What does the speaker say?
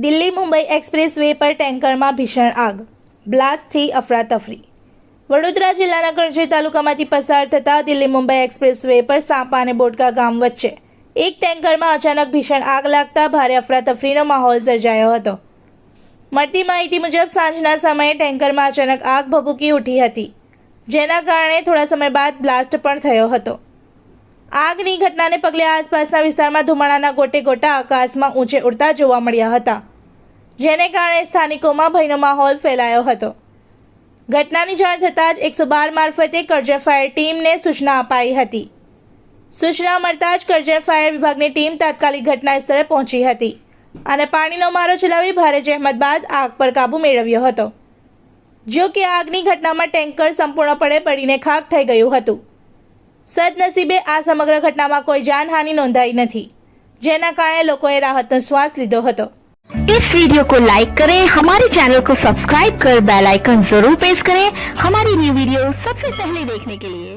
Delhi Mumbai express way પર ટેન્કરમાં ભીષણ આગ, બ્લાસ્ટથી અફરાતફરી। વડોદરા જિલ્લાના કરજણ તાલુકામાંથી પસાર થતા દિલ્હી મુંબઈ એક્સપ્રેસ વે પર સાપા અને બોટકા ગામ વચ્ચે એક ટેન્કરમાં અચાનક ભીષણ આગ લાગતા ભારે અફરાતફરીનો માહોલ સર્જાયો હતો। મળતી માહિતી મુજબ સાંજના સમયે ટેન્કરમાં અચાનક આગ ભભૂકી ઉઠી હતી, જેના કારણે થોડા સમય બાદ બ્લાસ્ટ પણ થયો હતો। આગની ઘટનાને પગલે આસપાસના વિસ્તારમાં ધુમાડાના ગોટે ગોટા આકાશમાં ઊંચે ઉડતા જોવા મળ્યા હતા, જેને કારણે સ્થાનિકોમાં ભયનો માહોલ ફેલાયો હતો। ઘટનાની જાણ થતાં જ 112 મારફતે કરજણ ફાયર ટીમને સૂચના અપાઈ હતી। સૂચના મળતા જ કરજણ ફાયર વિભાગની ટીમ તાત્કાલિક ઘટના સ્થળે પહોંચી હતી અને પાણીનો મારો ચલાવી ભારે જહેમત બાદ આગ પર કાબૂ મેળવ્યો હતો। જો કે આગની ઘટનામાં ટેન્કર સંપૂર્ણપણે બળીને ખાખ થઈ ગયું હતું। સદનસીબે આ સમગ્ર ઘટનામાં કોઈ જાનહાનિ નોંધાઈ નથી, જેના કારણે લોકોએ રાહતનો શ્વાસ લીધો હતો। इस वीडियो को लाइक करें, हमारे चैनल को सब्सक्राइब कर बेल आइकन जरूर प्रेस करें हमारी न्यू वीडियो सबसे पहले देखने के लिए।